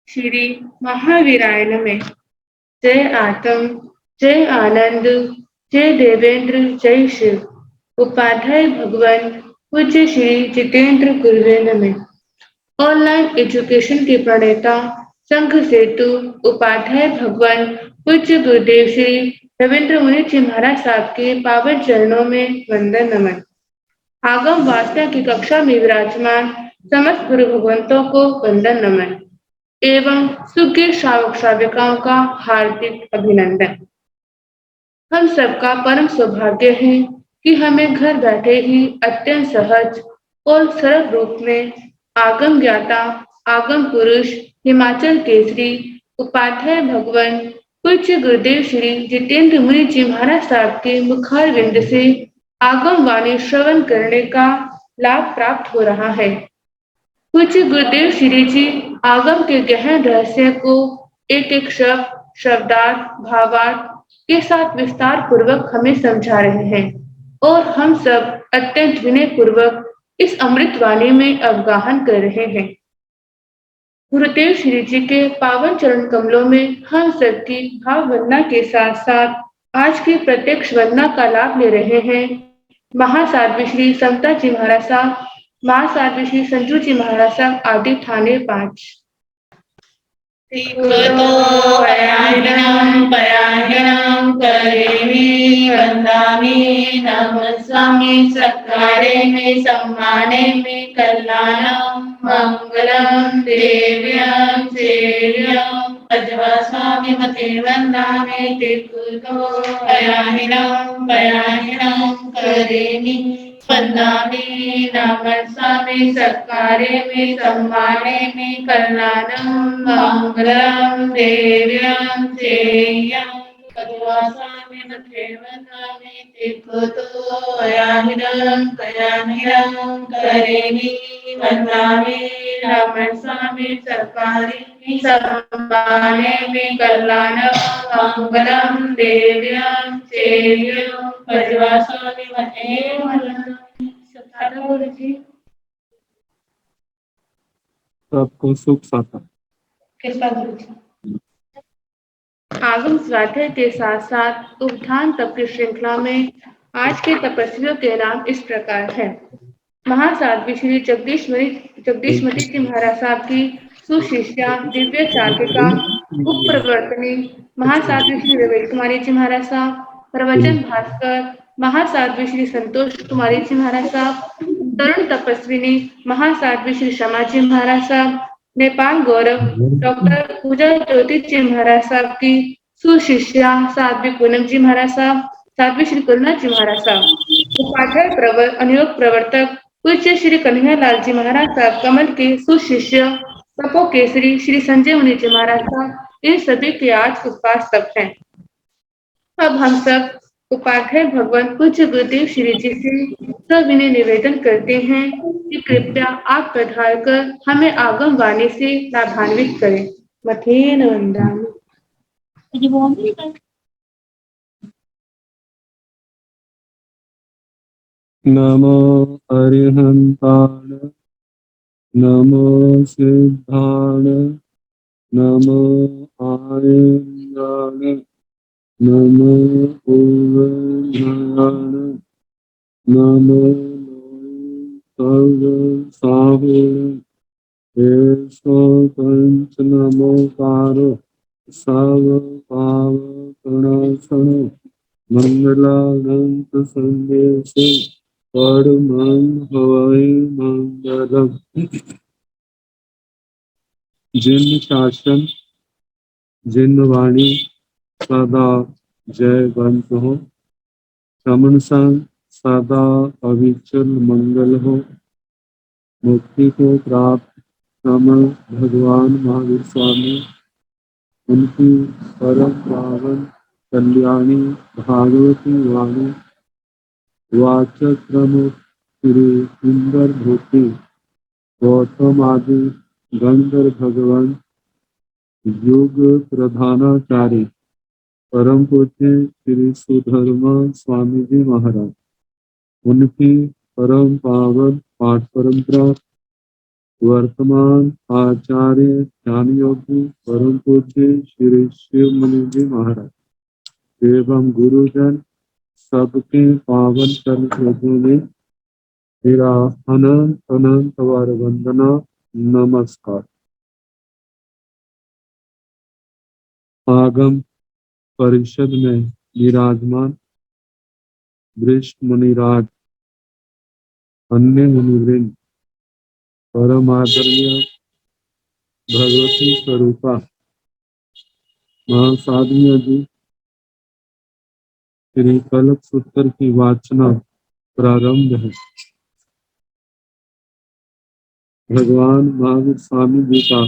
श्री महावीराय नमः। जय आतम, जय आनंद, जय देवेंद्र, जय शिव। उपाध्याय भगवान पूज्य श्री जितेंद्र गुरुवे नमः। ऑनलाइन एजुकेशन के प्रणेता संघ सेतु उपाध्याय भगवान पूज्य गुरुदेव श्री रविंद्र मुनि जी महाराज साहब के पावन चरणों में वंदन नमन। आगम वासना की कक्षा में विराजमान समस्त गुरु भगवंतों को वंदन नमन एवं सुज्ञ श्रावक श्राविकाओं का हार्दिक अभिनंदन। हम सबका परम सौभाग्य है कि हमें घर बैठे ही अत्यंत सहज और सरल रूप में आगम ज्ञाता, आगम पुरुष, हिमाचल केसरी, उपाध्याय भगवान पूज्य गुरुदेव श्री जितेंद्र मुनि जी महाराज साहब के मुखार विंद से आगम वाणी श्रवण करने का लाभ प्राप्त हो रहा है। पूज्य गुरुदेव श्री जी आगम के गहन रहस्य को एक एक शब्द, शब्दार्थ, भावार्थ के साथ विस्तार पूर्वक हमें समझा रहे हैं और हम सब अत्यंत विनय पूर्वक इस अमृत वाणी में अवगाहन कर रहे हैं। गुरुदेव श्री जी के पावन चरण कमलों में हम सबकी भाव वंदना के साथ साथ आज की प्रत्यक्ष वंदना का लाभ ले रहे हैं महासाध्वी श्री समता जी महाराज साहब, महासाध्वी श्री संजू जी महाराज साहब आदि ठाणे 5। परायणं करेमि वन्दामि नमस्वामि सत्कारे मे सम्माने मे कल्याणं मङ्गलं देव्यं सेव्यं अजवास्वामि मते वन्दामि परायणं करेमि वन्दामि नमस्वामि सत्कारे मे सम्माने मे कल्याणं मङ्गलं देव्यं सेयं कद्वासामि मथे वन्दामि कयाहिनं करेमि वन्दामि नमस्वामि सत्कारे मे सम्माने मे कल्याणं मङ्गलं देव्यं सेयं कद्वासामि मथे वन्दामि। आपको सुख साथा आगम स्वाध्याय के साथ साथ उत्थान तप की श्रृंखला में आज के तपस्वियों के नाम इस प्रकार है। महासाध्वी श्री जगदीशमती जी महाराज साहब की सुशिष्या दिव्य चार्टिका उप प्रवर्तनी महासाध्वी श्री रवेश कुमारी जी महाराज साहब, प्रवचन भास्कर महासाध्वी श्री संतोष कुमारी जी महाराज साहब, तरुण तपस्विनी महासाध्वी श्री शमा जी महाराज साहब, नेपाल गौरव डॉक्टर पूजा ज्योति जी महाराज साहब की सुशिष्या साध्वी पूनम जी महाराज साहब, साध्वी श्री करुणा जी महाराज साहब, उपाध्याय प्रवर अनुयोग प्रवर्तक पूज्य श्री कन्हैयालाल जी महाराज साहब कमल के सुशिष्य तपो केसरी श्री संजय मुनि जी महाराज साहब, इन सभी के आज उपवास तक हैं। अब हम सब उपाध्याय भगवान पूज्य गुरुदेव श्री जी से सविनय निवेदन करते हैं कि कृपया आप पधार कर हमें आगम वाणी से लाभान्वित करें। मथेन वंदामि। नमो अरिहन्ताण नमो सिद्धाण नमो आयन्द्राण नमो पूर्वज्ञान नमो सर्व साहुण पंच नमोकारो सर्व पाव प्रणाशन मंगलानंत संदेश परमं हवै मंगलम। जिन शासन जिन वाणी सदा जयवंत हो, श्रमण संग सदा अविचल मंगल हो। मुक्ति को प्राप्त श्रमण भगवान महावीर स्वामी, उनकी परम पावन कल्याणी भागवती वाणी वाचक प्रमुख श्री सुंदर भूति गौतम आदि गंधर्व भगवान युग प्रधानाचार्य परम पूज्य श्री सुधर्मा स्वामी जी महाराज, उनकी परम पावन पाठ परंपरा वर्तमान आचार्य ज्ञान योगी परम पूज्य श्री शिव मुनि जी महाराज एवं गुरुजन सबके पावन चरणों में मेरा अनंत अनंत बार वंदना नमस्कार। आगम परिषद में विराजमान वृष्ठ मुनिराज, अन्य मुनिवृंद, परम आदरणीय भगवती स्वरूपा महासाधुओं जी, श्री कल्प सूत्र की वाचना प्रारंभ है। भगवान महावीर स्वामी जी का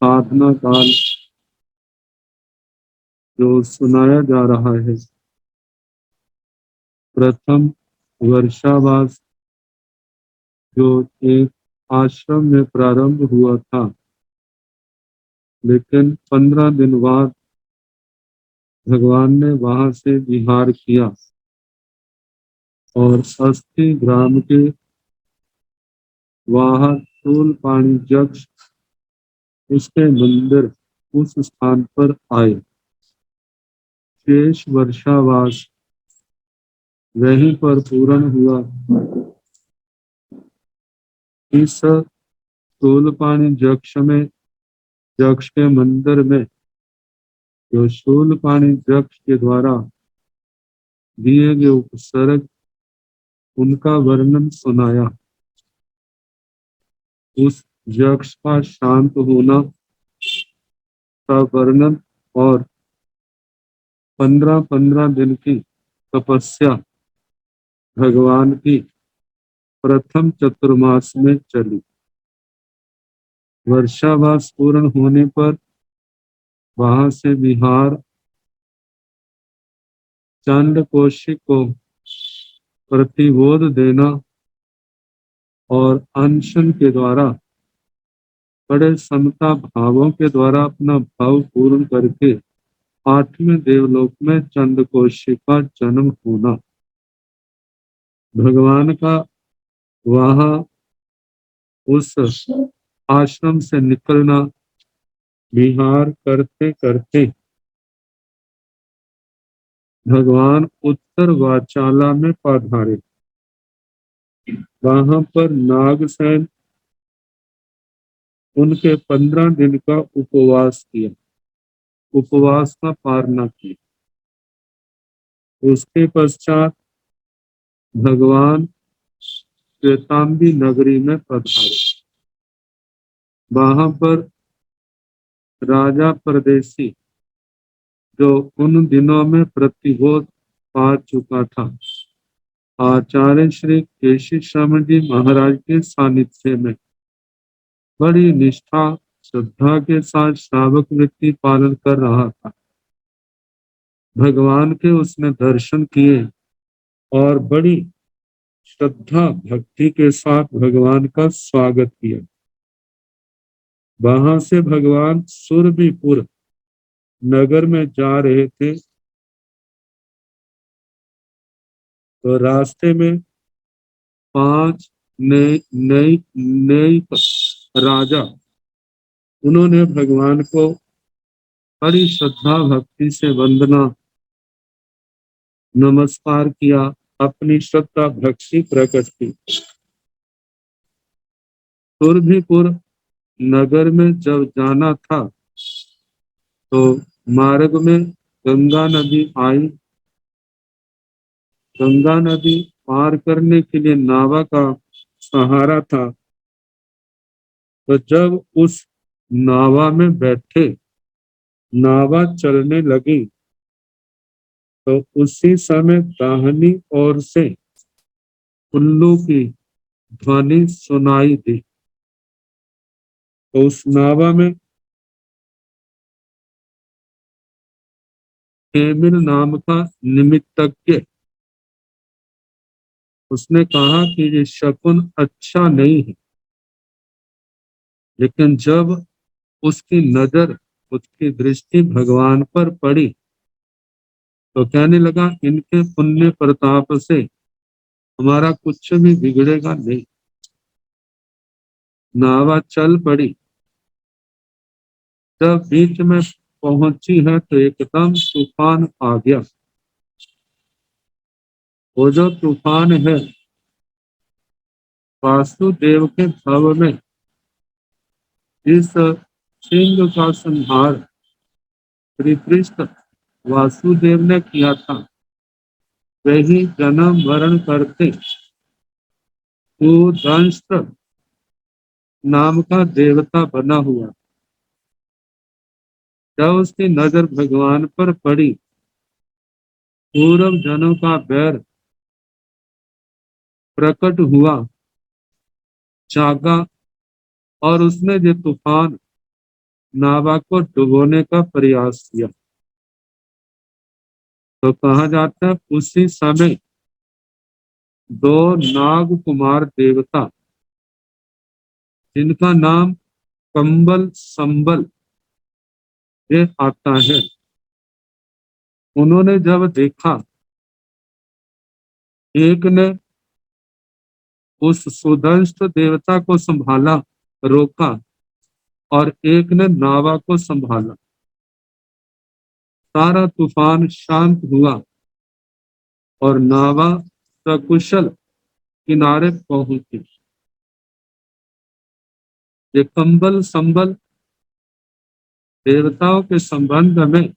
साधना काल जो सुनाया जा रहा है, प्रथम वर्षावास जो एक आश्रम में प्रारंभ हुआ था, लेकिन 15 दिन बाद भगवान ने वहां से विहार किया और अस्थि ग्राम के वहां तूल पानी जक्ष उसके मंदिर उस स्थान पर आए। शेष वर्षावास वहीं पर पूर्ण हुआ। इस तूल पानी जक्ष के मंदिर में जो शूल पानी जक्ष के द्वारा दिए गए उपसर्ग उनका वर्णन सुनाया। उस यक्ष का शांत होना का वर्णन और 15-15 दिन की तपस्या भगवान की प्रथम चतुर्मास में चली। वर्षावास पूर्ण होने पर वहां से विहार चंड कौशिक को प्रतिबोध देना और अनशन के द्वारा बड़े समता भावों के द्वारा अपना भाव पूर्ण करके 8वें देवलोक में चंड कौशिक का जन्म होना। भगवान का वहां उस आश्रम से निकलना, विहार करते करते भगवान उत्तर वाचाला में पधारे। वहां पर नागसेन उनके 15 दिन का उपवास किया, उपवास का पारणा किया। उसके पश्चात भगवान श्वेतांबी नगरी में पधारे। वहां पर राजा परदेशी जो उन दिनों में प्रतिबोध पा चुका था, आचार्य श्री केशी श्रमण जी महाराज के सानिध्य में बड़ी निष्ठा श्रद्धा के साथ श्रावक वृत्ति पालन कर रहा था। भगवान के उसने दर्शन किए और बड़ी श्रद्धा भक्ति के साथ भगवान का स्वागत किया। वहां से भगवान सुरभिपुर नगर में जा रहे थे, तो रास्ते में 5 नई राजा उन्होंने भगवान को बड़ी श्रद्धा भक्ति से वंदना नमस्कार किया, अपनी श्रद्धा भक्ति प्रकट की। सुरभिपुर नगर में जब जाना था तो मार्ग में गंगा नदी आई। गंगा नदी पार करने के लिए नावा का सहारा था, तो जब उस नावा में बैठे, नावा चलने लगी, तो उसी समय दाहिनी ओर से उल्लू की ध्वनि सुनाई दी। तो उस नावा में हेमिल नाम का निमित्तज्ञ, उसने कहा कि ये शकुन अच्छा नहीं है। लेकिन जब उसकी नजर, उसकी दृष्टि भगवान पर पड़ी, तो कहने लगा इनके पुण्य प्रताप से हमारा कुछ भी बिगड़ेगा नहीं। नावा चल पड़ी। जब बीच में पहुंची है तो एकदम तूफान आ गया। वो जो तूफान है वासुदेव के भव में जिस सिंह का संहार श्री कृष्ण वासुदेव ने किया था, वही जन्म मरण करते सुदंष्ट्र नाम का देवता बना हुआ। जब उसकी नजर भगवान पर पड़ी, पूर्व जनों का बैर प्रकट हुआ, जागा, और उसने ये तूफान नावा को डुबोने का प्रयास किया। तो कहा जाता है उसी समय दो नाग कुमार देवता, जिनका नाम कंबल संबल ये आता है, उन्होंने जब देखा, एक ने उस सुदंष्ट देवता को संभाला, रोका, और एक ने नावा को संभाला। सारा तूफान शांत हुआ और नावा सकुशल किनारे पहुंची। ये कंबल संबल देवताओं के संबंध में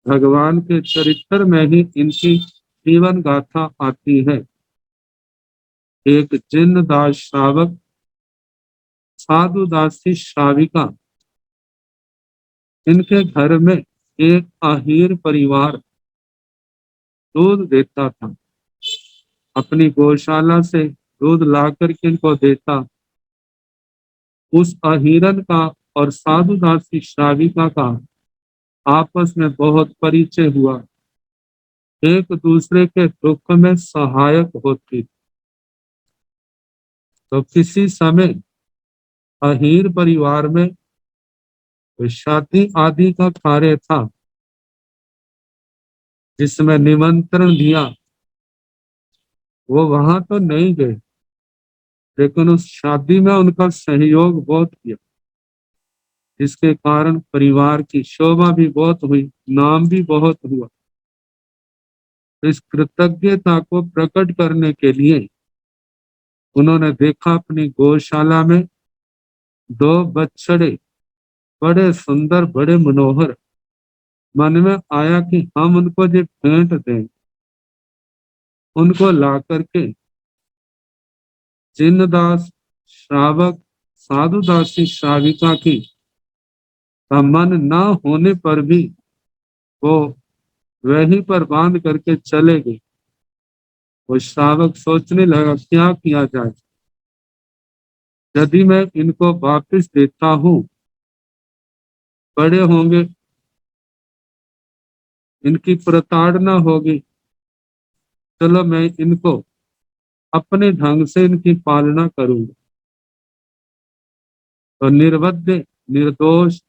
भगवान के चरित्र में ही इनकी जीवन गाथा आती है। एक जिन्न दास श्रावक, साधु दासी श्राविका, इनके घर में एक अहीर परिवार दूध देता था। अपनी गौशाला से दूध ला करके इनको देता। उस अहीरन का और साधु दासी श्राविका का आपस में बहुत परिचय हुआ, एक दूसरे के दुख में सहायक होती। तो किसी समय अहीर परिवार में शादी आदि का कार्य था, जिसमें निमंत्रण दिया। वो वहां तो नहीं गए, लेकिन उस शादी में उनका सहयोग बहुत किया, जिसके कारण परिवार की शोभा भी बहुत हुई, नाम भी बहुत हुआ। इस कृतज्ञता को प्रकट करने के लिए उन्होंने देखा अपनी गौशाला में दो बछड़े, बड़े सुंदर, बड़े मनोहर। मन में आया कि हम उनको जो भेंट दें। उनको ला करके जिन्नदास श्रावक साधु दासी श्राविका की का मन न होने पर भी वो वहीं पर बांध करके चले गए। वो श्रावक सोचने लगा क्या किया जाए, यदि मैं इनको वापस देता हूं, बड़े होंगे, इनकी प्रताड़ना होगी, चलो मैं इनको अपने ढंग से इनकी पालना करूंगा। तो निर्वध्य निर्दोष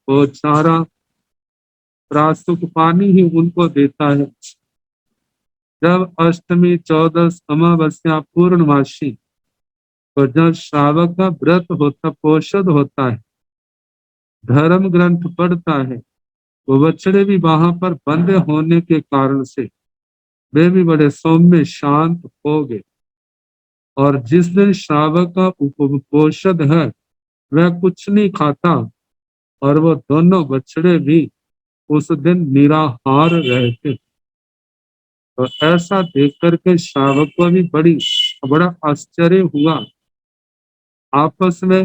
वो चारा प्रासुक पानी ही उनको देता है। जब अष्टमी, चौदस, अमावस्या, पूर्णमासी, तो जब श्रावक का व्रत होता, पोषद होता है, धर्म ग्रंथ पढ़ता है, वो बछड़े भी वहां पर बंद होने के कारण से वे भी बड़े सौम्य शांत हो गए। और जिस दिन श्रावक का पोषद है, वह कुछ नहीं खाता, और वो दोनों बछड़े भी उस दिन निराहार रहते। तो ऐसा देख करके श्रावक को भी बड़ा आश्चर्य हुआ। आपस में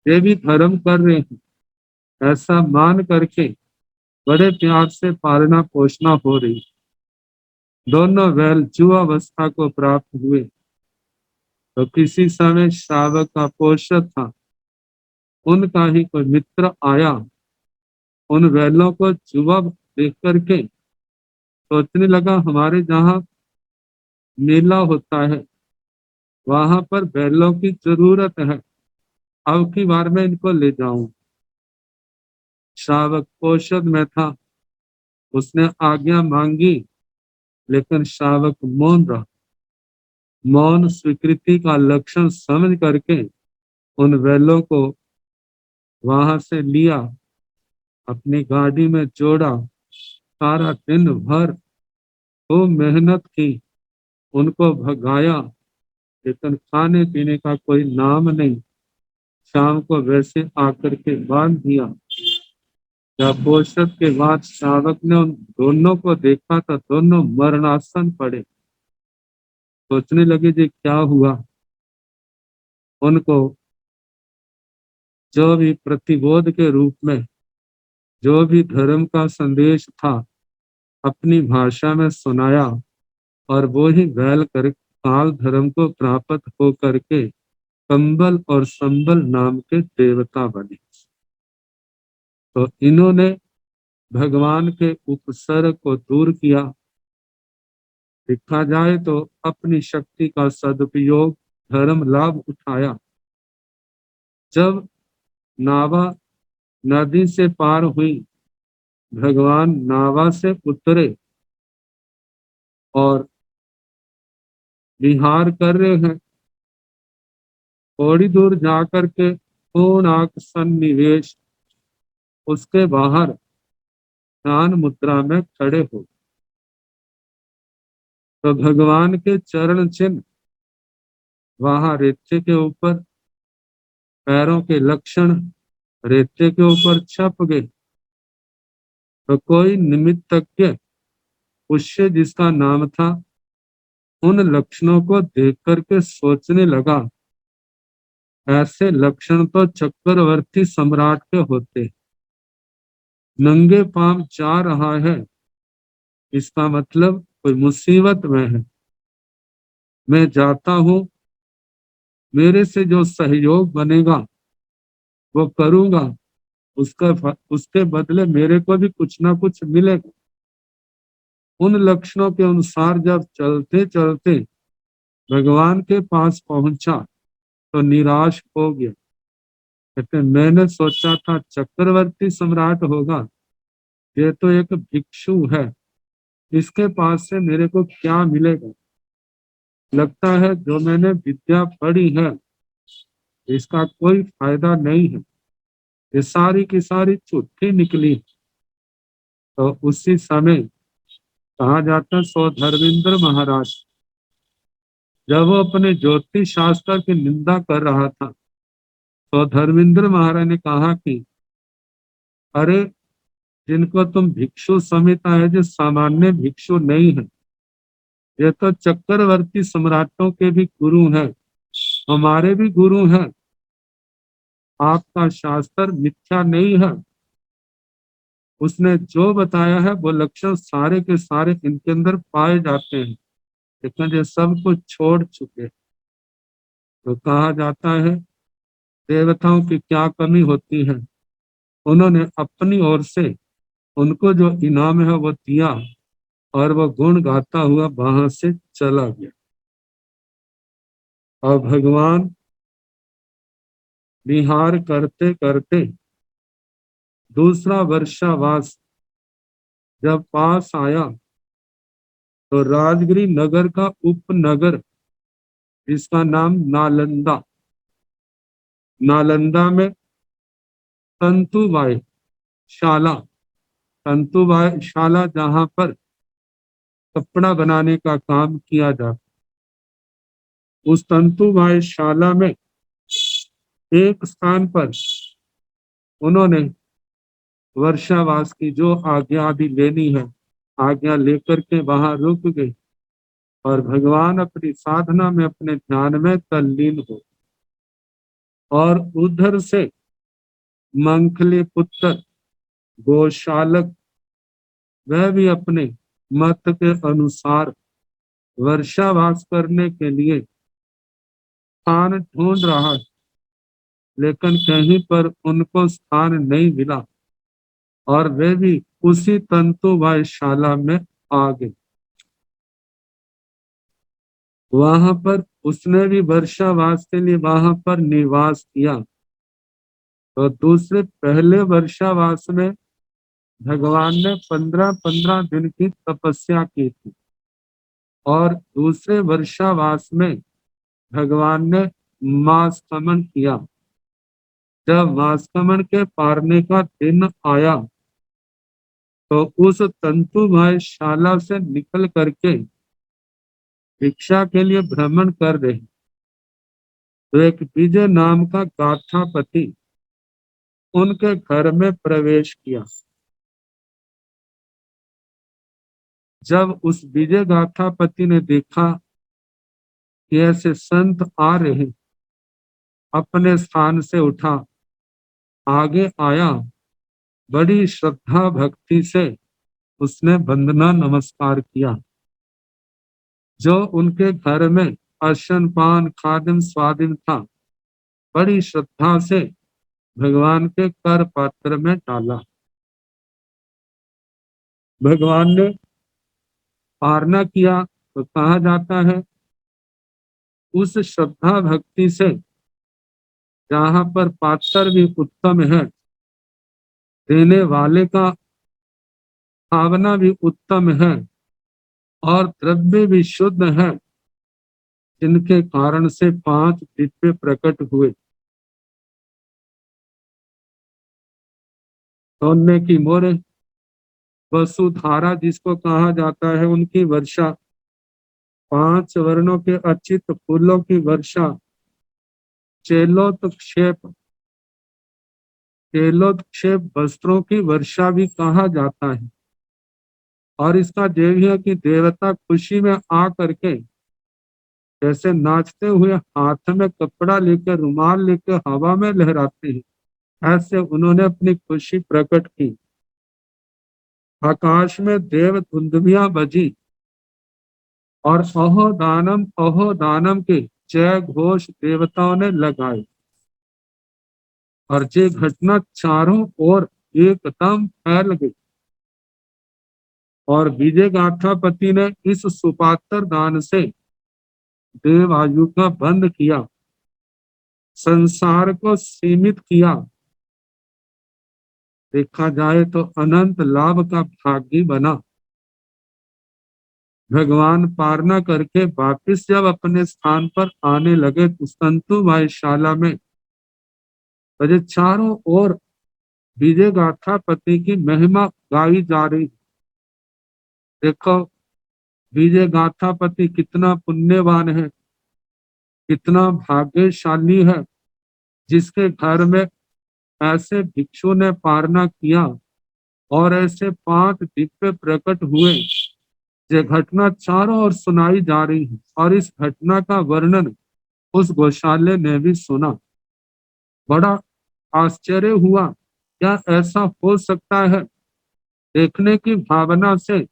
ये भी धर्म कर रहे हैं, ऐसा मान करके बड़े प्यार से पालना पोषणा हो रही। दोनों बैल जुआवस्था को प्राप्त हुए। तो किसी समय श्रावक का पोषक था, उनका ही कोई मित्र आया। उन बैलों को जुआ देख करके सोचने लगा, हमारे जहाँ मेला होता है, वहां पर बैलों की जरूरत है, अब की बार में इनको ले जाऊं। श्रावक पोषद में था, उसने आज्ञा मांगी, लेकिन श्रावक मौन रहा। मौन स्वीकृति का लक्षण समझ करके उन बैलों को वहां से लिया, अपनी गाड़ी में जोड़ा, सारा दिन भर खूब मेहनत की, उनको भगाया, लेकिन खाने पीने का कोई नाम नहीं। शाम को वैसे आकर के बांध दिया। जब फुर्सत के बाद शावक ने उन दोनों को देखा तो दोनों मरणासन पड़े। सोचने लगे जी क्या हुआ। उनको जो भी प्रतिबोध के रूप में जो भी धर्म का संदेश था अपनी भाषा में सुनाया, और वो ही बैल कर काल धर्म को प्राप्त हो करके कंबल और संबल नाम के देवता बने। तो इन्होंने भगवान के उपसर्ग को दूर किया। देखा जाए तो अपनी शक्ति का सदुपयोग धर्म लाभ उठाया। जब नावा नदी से पार हुई, भगवान नावा से उतरे और विहार कर रहे हैं। थोड़ी दूर जाकर के पूर्ण सन्निवेश, उसके बाहर ध्यान मुद्रा में खड़े हो। तो भगवान के चरण चिन्ह वहां रेते के ऊपर, पैरों के लक्षण रेते के ऊपर छप गए। तो कोई निमित्तज्ञ पुष्य जिसका नाम था, उन लक्षणों को देख करके सोचने लगा, ऐसे लक्षण तो चक्रवर्ती सम्राट के होते। नंगे पांव जा रहा है, इसका मतलब कोई मुसीबत में है। मैं जाता हूं, मेरे से जो सहयोग बनेगा वो करूंगा, उसके बदले मेरे को भी कुछ ना कुछ मिलेगा। उन लक्षणों के अनुसार जब चलते चलते भगवान के पास पहुंचा तो निराश हो गया। कहते मैंने सोचा था चक्रवर्ती सम्राट होगा, ये तो एक भिक्षु है, इसके पास से मेरे को क्या मिलेगा। लगता है जो मैंने विद्या पढ़ी है इसका कोई फायदा नहीं है, ये सारी की सारी झूठी निकली। तो उसी समय कहा जाता है सो धर्मेंद्र महाराज जब वो अपने ज्योतिष शास्त्र की निंदा कर रहा था, तो धर्मेंद्र महाराज ने कहा कि अरे जिनको तुम भिक्षु समझता है, जो सामान्य भिक्षु नहीं है, ये तो चक्रवर्ती सम्राटों के भी गुरु हैं, हमारे भी गुरु हैं। आपका शास्त्र मिथ्या नहीं है। उसने जो बताया है वो लक्षण सारे के सारे इनके अंदर पाए जाते हैं, लेकिन ये सब कुछ छोड़ चुके। तो कहा जाता है देवताओं की क्या कमी होती है, उन्होंने अपनी ओर से उनको जो इनाम है वो दिया, और वो गुण गाता हुआ वहां से चला गया। और भगवान विहार करते करते दूसरा वर्षावास जब पास आया, तो राजगिरी नगर का उपनगर जिसका नाम नालंदा, नालंदा में तंतुबाई शाला, तंतुबाई शाला जहां पर कपड़ा बनाने का काम किया जाता, उस तंतुबाई शाला में एक स्थान पर उन्होंने वर्षावास की जो आज्ञा भी लेनी है, आज्ञा लेकर के वहां रुक गए और भगवान अपनी साधना में अपने ध्यान में तल्लीन हो। और उधर से मंखली पुत्र गोशालक वह भी अपने मत के अनुसार वर्षावास करने के लिए स्थान ढूंढ रहा है, लेकिन कहीं पर उनको स्थान नहीं मिला और वे भी उसी तंतुबाई शाला में आ गए। वहां पर उसने भी वर्षावास के लिए वहां पर निवास किया। तो दूसरे पहले वर्षावास में भगवान ने 15-15 दिन की तपस्या की थी। और दूसरे वर्षावास में भगवान ने मासकमन किया। जब मासकमन के पारने का दिन आया तो उस तंतुमय शाला से निकल करके भिक्षा के लिए भ्रमण कर रहे तो एक विजय नाम का गाथापति उनके घर में प्रवेश किया। जब उस विजय गाथापति ने देखा कि ऐसे संत आ रहे, अपने स्थान से उठा, आगे आया, बड़ी श्रद्धा भक्ति से उसने वंदना नमस्कार किया। जो उनके घर में अशन पान खादिम स्वादिम था, बड़ी श्रद्धा से भगवान के कर पात्र में डाला। भगवान ने पारना किया तो कहा जाता है उस श्रद्धा भक्ति से, जहां पर पात्र भी उत्तम है, देने वाले का भावना भी उत्तम है और द्रव्य भी शुद्ध है, जिनके कारण से 5 दिव्य प्रकट हुए। सोने की मोरे, वसुधारा जिसको कहा जाता है, उनकी वर्षा, 5 वर्णों के अचित फूलों की वर्षा, चेलोत्क्षेप वस्त्रों की वर्षा भी कहा जाता है। और इसका देव है कि देवता खुशी में आ करके जैसे नाचते हुए हाथ में कपड़ा लेकर, रुमाल लेकर हवा में लहराते हैं, ऐसे उन्होंने अपनी खुशी प्रकट की। आकाश में देव धुंधुमियां बजी और अहो दानम के जय घोष देवताओं ने लगाए और ये घटना चारों ओर एकदम फैल गई। और विजय गाथापति ने इस सुपात्र दान से देव आयु का बंद किया, संसार को सीमित किया, देखा जाए तो अनंत लाभ का भागी बना। भगवान पारना करके वापिस जब अपने स्थान पर आने लगे तो तंतुमय शाला में बजे चारों ओर विजय गाथापति की महिमा गाई जा रही। देखो विजय गाथापति कितना पुण्यवान है, कितना भाग्यशाली है, जिसके घर में ऐसे भिक्षु ने पारना किया और ऐसे 5 दिव्य प्रकट हुए। ये घटना चारों ओर सुनाई जा रही है और इस घटना का वर्णन उस गौशाले ने भी सुना। बड़ा आश्चर्य हुआ, क्या ऐसा हो सकता है। देखने की भावना से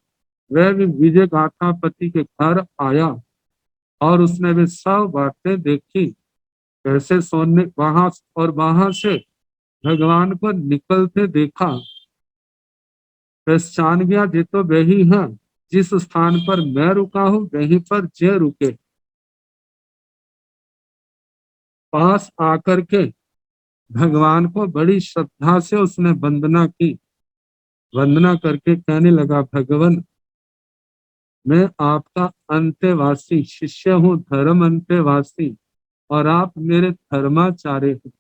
वह भी विजय गाथापति के घर आया और उसने भी सब बातें देखी, कैसे सोने वहां से भगवान को निकलते देखा। पहचान गया ये तो वही है जिस स्थान पर मैं रुका हूं, वहीं पर जे रुके। पास आकर के भगवान को बड़ी श्रद्धा से उसने वंदना की। वंदना करके कहने लगा, भगवान मैं आपका अंत्यवासी शिष्य हूँ, धर्म अंत्यवासी, और आप मेरे धर्माचार्य हैं।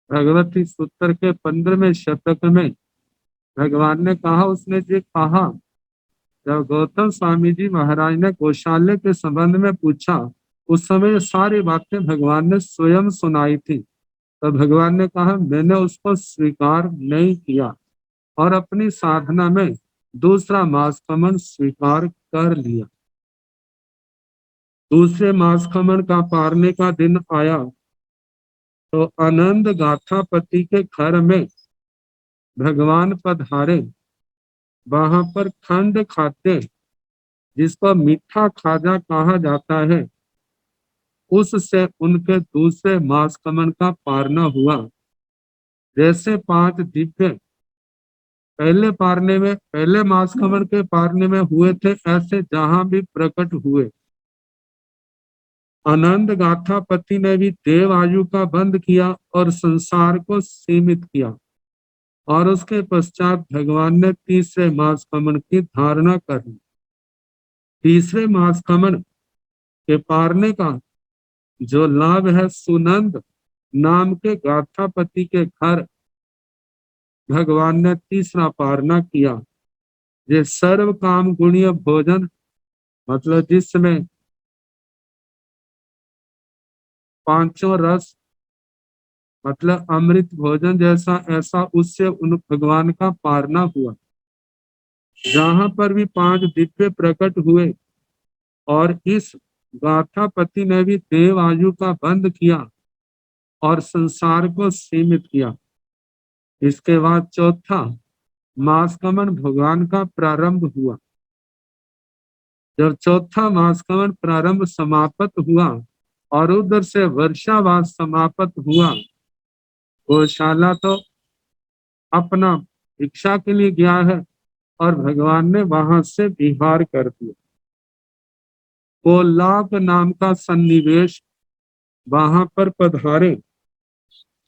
भगवती सूत्र के 15वें शतक में भगवान ने कहा, उसने ये कहा जब गौतम स्वामी जी महाराज ने गौशाले के संबंध में पूछा, उस समय सारी बातें भगवान ने स्वयं सुनाई थी। तो भगवान ने कहा मैंने उसको स्वीकार नहीं किया और अपनी साधना में दूसरा मासकमन स्वीकार कर लिया। दूसरे मासकमन का पारने का दिन आया तो आनंद गाथापति के घर में भगवान पधारे। वहां पर खंड खाते, जिसको मीठा खाजा कहा जाता है, उससे उनके दूसरे मासकमन का पारना हुआ। जैसे 5 दिव्य पहले मासकमन के पारने में हुए थे, ऐसे जहां भी प्रकट हुए। आनंद गाथापति ने भी देव आयु का बंद किया और संसार को सीमित किया और उसके पश्चात भगवान ने तीसरे मासकमन की धारणा कर ली। तीसरे मास कमन के पारने का जो लाभ है, सुनंद नाम के गाथापति के घर भगवान ने तीसरा पारना किया। ये सर्व काम गुणीय भोजन, मतलब जिसमें पांचों रस, मतलब अमृत भोजन जैसा, ऐसा उससे उन भगवान का पारना हुआ। जहां पर भी पांच दिव्य प्रकट हुए और इस गाथापति ने भी देव आयु का बंद किया और संसार को सीमित किया। इसके बाद चौथा मासकमन भगवान का प्रारंभ हुआ। जब चौथा मासकमन प्रारंभ समाप्त हुआ और उधर से वर्षावास समाप्त हुआ, गौशाला तो अपना भिक्षा के लिए गया है और भगवान ने वहां से विहार कर दिया। कोलाप नाम का सन्निवेश वहां पर पधारे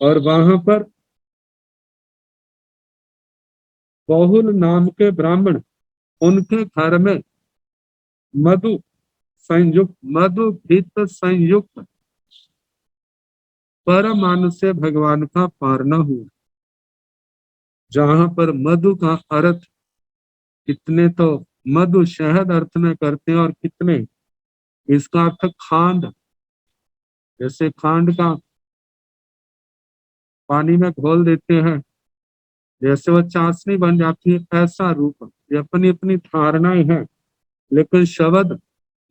और वहां पर बहुल नाम के ब्राह्मण उनके घर में मधु संयुक्त, मधु घृत संयुक्त परमाणु से भगवान का पारना हुआ। जहां पर मधु का अर्थ, कितने तो मधु शहद अर्थ में करते हैं और कितने इसका अर्थ खांड, जैसे खांड का पानी में घोल देते हैं, जैसे वो चाशनी बन जाती है, ऐसा रूप। ये अपनी अपनी धारणाएं हैं, लेकिन शब्द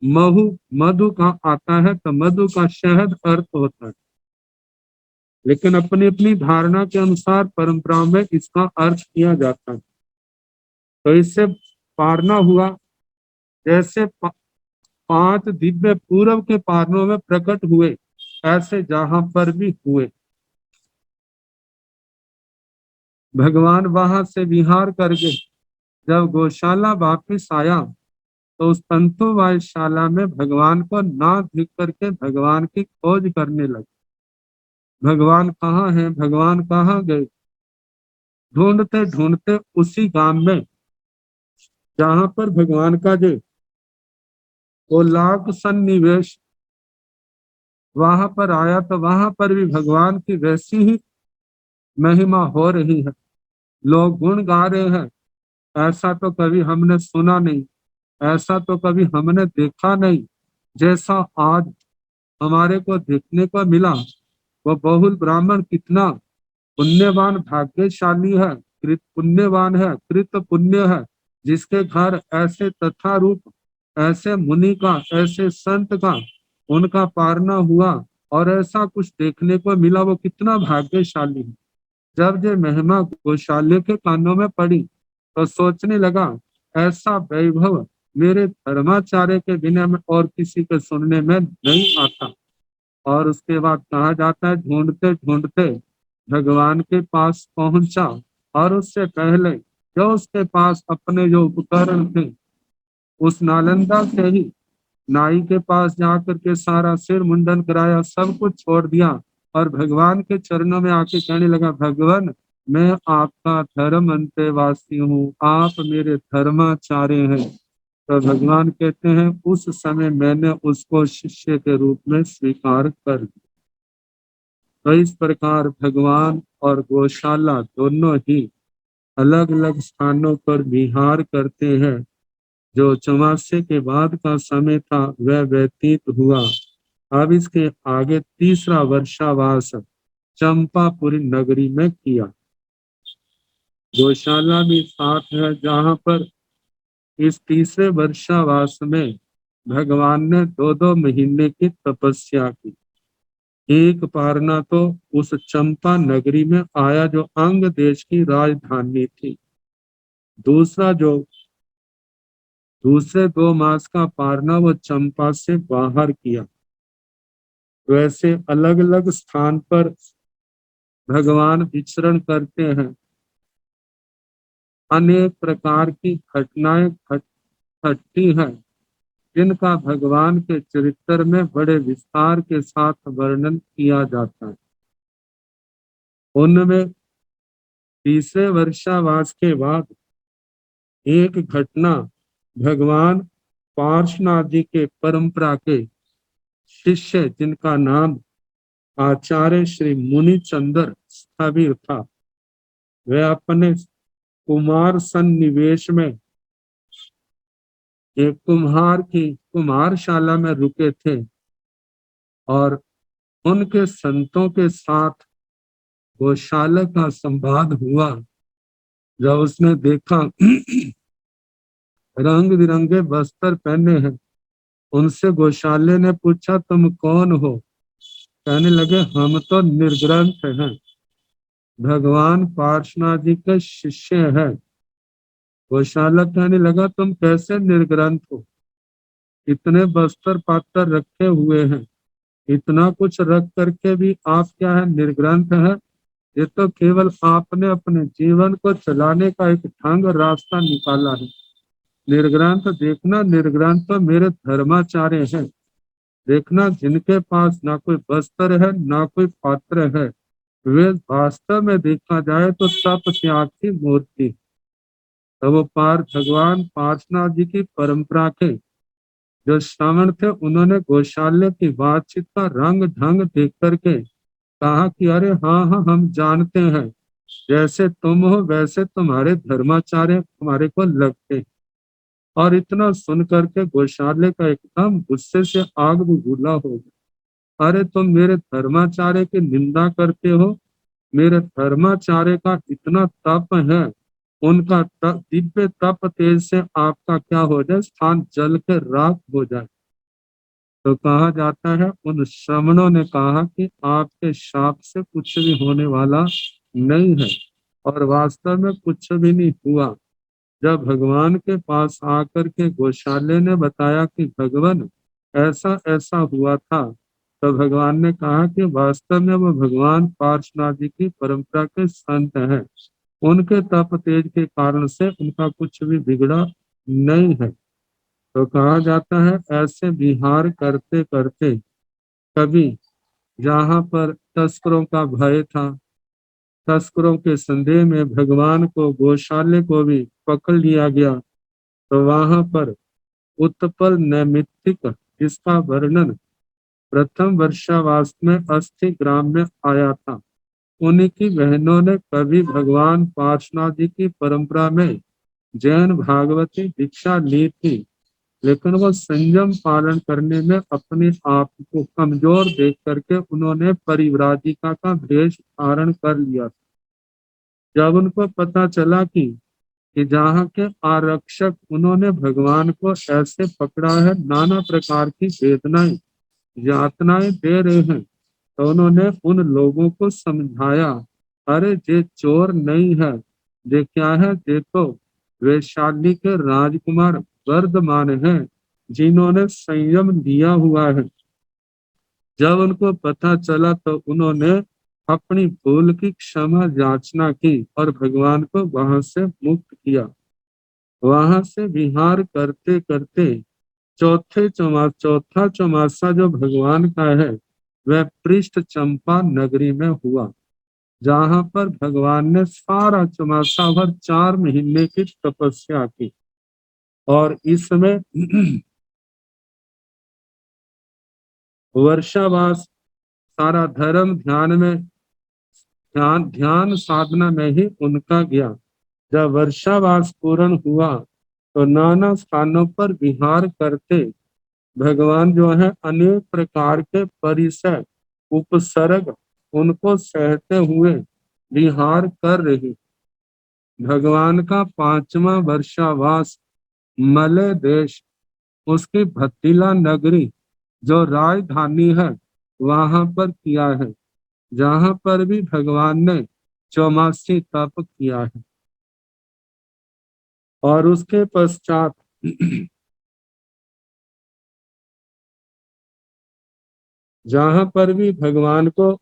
महु मधु का आता है तो मधु का शहद अर्थ होता है, लेकिन अपनी अपनी धारणा के अनुसार परंपरा में इसका अर्थ किया जाता है। तो इससे पारना हुआ। जैसे पांच दिव्य पूर्व के पारनों में प्रकट हुए, ऐसे जहां पर भी हुए। भगवान वहां से विहार करके जब गौशाला वापिस आया तो उस तंतु वायशाला में भगवान को ना दिख करके भगवान की खोज करने लगे। भगवान कहाँ हैं, भगवान कहाँ गए। ढूंढते ढूंढते उसी गांव में जहां पर भगवान का जो कोलाक सन्निवेश वहां पर आया, तो वहां पर भी भगवान की वैसी ही महिमा हो रही है। लोग गुण गा रहे हैं। ऐसा तो कभी हमने सुना नहीं, ऐसा तो कभी हमने देखा नहीं जैसा आज हमारे को देखने को मिला। वो बहुल ब्राह्मण कितना पुण्यवान भाग्यशाली है, कृत पुण्यवान है, कृत पुण्य है, जिसके घर ऐसे तथा रूप, ऐसे मुनि का, ऐसे संत का उनका पारना हुआ और ऐसा कुछ देखने को मिला। वो कितना भाग्यशाली है। जब ये महिमा गौशाले के कानों में पड़ी तो सोचने लगा, ऐसा वैभव मेरे धर्माचार्य के बिना में और किसी के सुनने में नहीं आता। और उसके बाद कहा जाता है, ढूंढते ढूंढते भगवान के पास पहुंचा और उससे पहले जो उसके पास अपने जो उपकरण थे, उस नालंदा से ही नाई के पास जाकर के सारा सिर मुंडन कराया, सब कुछ छोड़ दिया और भगवान के चरणों में आके कहने लगा, भगवान मैं आपका धर्म अंतेवासी हूँ, आप मेरे धर्माचार्य हैं। तो भगवान कहते हैं, उस समय मैंने उसको शिष्य के रूप में स्वीकार कर दिया। तो इस प्रकार भगवान और गौशाला दोनों ही अलग अलग स्थानों पर विहार करते हैं। जो चौमासे के बाद का समय था वह व्यतीत हुआ। अब इसके आगे तीसरा वर्षावास चंपापुरी नगरी में किया। गौशाला भी साथ है, जहां पर इस तीसरे वर्षावास में भगवान ने 2-2 महीने की तपस्या की। एक पारना तो उस चंपा नगरी में आया जो अंग देश की राजधानी थी। दूसरा जो दूसरे 2 मास का पारना वो चंपा से बाहर किया। वैसे अलग अलग स्थान पर भगवान विचरण करते हैं। अनेक प्रकार की घटनाएं घटती हैं, जिनका भगवान के चरित्र में बड़े विस्तार के साथ वर्णन किया जाता है। उनमें तीसरे वर्षावास के बाद एक घटना भगवान पार्श्वनाथ जी के परंपरा के शिष्य जिनका नाम आचार्य श्री मुनि चंद्र स्थविर था, वे अपने कुमार सन्निवेश में एक कुम्हारशाला में रुके थे और उनके संतों के साथ गौशाला का संवाद हुआ। जब उसने देखा रंग बिरंगे वस्त्र पहने हैं, उनसे गौशाले ने पूछा तुम कौन हो? कहने लगे हम तो निर्ग्रंथ हैं, भगवान पार्श्वनाथ जी के शिष्य हैं। गौशाला कहने लगा तुम कैसे निर्ग्रंथ हो? इतने बस्तर पात्र रखे हुए हैं, इतना कुछ रख करके भी आप क्या है, निर्ग्रंथ है? ये तो केवल आपने अपने जीवन को चलाने का एक ढंग रास्ता निकाला है। निर्ग्रंथ देखना, निर्ग्रंथ तो मेरे धर्माचार्य हैं। देखना जिनके पास ना कोई वस्त्र है ना कोई पात्र है, वे वास्तव में देखा जाए तो तप त्याग की मूर्ति। तो वो भगवान पार्श्वनाथ जी की परंपरा के जो श्रावण थे, उन्होंने गौशाले की बातचीत का रंग ढंग देख करके कहा कि अरे हाँ हाँ हम जानते हैं, जैसे तुम हो वैसे तुम्हारे धर्माचार्य हमारे को लगते हैं। और इतना सुन करके गौशाले का एकदम गुस्से से आग बबूला हो गया। अरे तुम मेरे धर्माचार्य की निंदा करते हो, मेरे धर्माचार्य का इतना तप है, उनका दिव्य तप तेज से आपका क्या हो जाए, स्थान जल के राख हो जाए। तो कहा जाता है उन श्रमणों ने कहा कि आपके शाप से कुछ भी होने वाला नहीं है, और वास्तव में कुछ भी नहीं हुआ। जब भगवान के पास आकर के गौशाले ने बताया कि भगवान ऐसा ऐसा हुआ था, तो भगवान ने कहा कि वास्तव में वो भगवान पार्श्वनाथ जी की परंपरा के संत हैं, उनके तप तेज के कारण से उनका कुछ भी बिगड़ा नहीं है। तो कहा जाता है ऐसे विहार करते करते कभी जहाँ पर तस्करों का भय था, तस्करों के संदेह में भगवान को गौशाले को भी पकड़ लिया गया, तो वहां पर उत्पल नैमित्तिक जिसका वर्णन प्रथम वर्षावास में अस्थि ग्राम में आया था, उन्हीं की बहनों ने कभी भगवान पार्श्वनाथ जी की परंपरा में जैन भागवती दीक्षा ली थी, लेकिन वो संयम पालन करने में अपने आप को कमजोर देख करके उन्होंने परिव्राजिका का वेश धारण कर लिया। जब उनको पता चला कि जहाँ के आरक्षक उन्होंने भगवान को ऐसे पकड़ा है, नाना प्रकार की वेदनाएं यातनाएं दे रहे हैं, तो उन्होंने उन लोगों को समझाया, अरे ये चोर नहीं है, ये क्या है, देखो वैशाली के राजकुमार वर्धमान हैं, जिन्होंने संयम लिया हुआ है। जब उनको पता चला तो उन्होंने अपनी भूल की क्षमा याचना की और भगवान को वहां से मुक्त किया। वहां से विहार करते करते चौथा चौमासा जो भगवान का है, वह पृष्ठ चंपा नगरी में हुआ, जहां पर भगवान ने सारा चौमासा भर 4 महीने की तपस्या की। और इसमें वर्षावास सारा धर्म ध्यान में ध्यान साधना में ही उनका गया। जब वर्षावास पूर्ण हुआ तो नाना स्थानों पर विहार करते भगवान जो है अनेक प्रकार के परिसर उपसर्ग उनको सहते हुए विहार कर रही। भगवान का 5वां वर्षावास मलय देश, उसकी भतीला नगरी जो राजधानी है, वहां पर किया है, जहां पर भी भगवान ने 84 तप किया है। और उसके पश्चात जहां पर भी भगवान को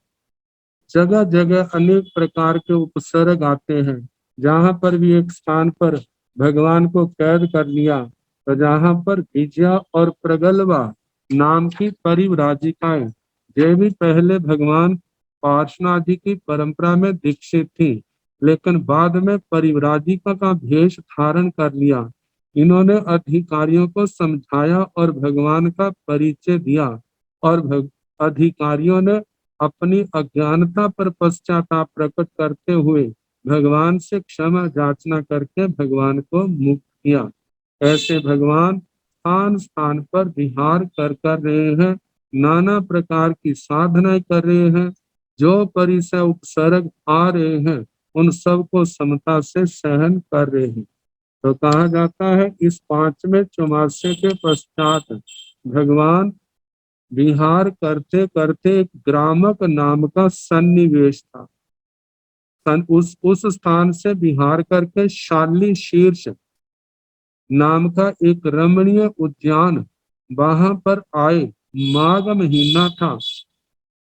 जगह जगह अनेक प्रकार के उपसर्ग आते हैं, जहां पर भी एक स्थान पर भगवान को कैद कर लिया, तो जहां पर विजया और प्रगल्भा नाम की परिव्राजिकाएं, ये भी पहले भगवान पार्श्वनाथ जी की परंपरा में दीक्षित थी, लेकिन बाद में परिव्राजिका का भेष धारण कर लिया। इन्होंने अधिकारियों को समझाया और भगवान का परिचय दिया, और अधिकारियों ने अपनी अज्ञानता पर पश्चाताप प्रकट करते हुए भगवान से क्षमा याचना करके भगवान को मुक्त किया। ऐसे भगवान स्थान स्थान पर विहार कर रहे हैं, नाना प्रकार की साधनाएं कर रहे हैं। जो परिसर उपसर्ग आ रहे हैं उन सबको समता से सहन कर रहे हैं। तो कहा जाता है इस पांचवें चौमासे के पश्चात भगवान विहार करते करते एक ग्रामक नाम का सन्निवेश था। उस स्थान से विहार करके शाली शीर्ष नाम का एक रमणीय उद्यान, वहां पर आए। माघ महीना था,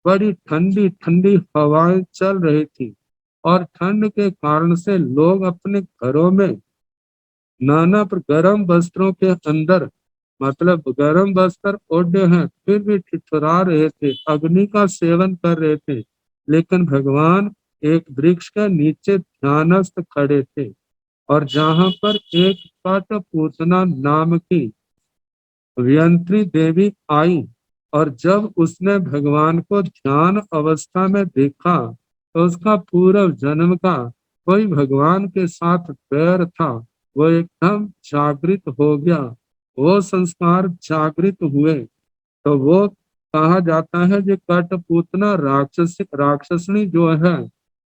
बड़ी ठंडी ठंडी हवाएं चल रही थी, और ठंड के कारण से लोग अपने घरों में नाना पर गर्म वस्त्रों के अंदर, मतलब गर्म वस्त्र ओढ़े हैं, फिर भी ठिठुरा रहे थे, अग्नि का सेवन कर रहे थे। लेकिन भगवान एक वृक्ष के नीचे ध्यानस्थ खड़े थे, और जहां पर एक कठपुतना नाम की व्यंत्री देवी आई, और जब उसने भगवान को ध्यान अवस्था में देखा तो उसका पूर्व जन्म का कोई भगवान के साथ बैर था, वो एकदम जागृत हो गया। वो संस्कार जागृत हुए तो वो कहा जाता है जो कठपुतना राक्षसनी जो है,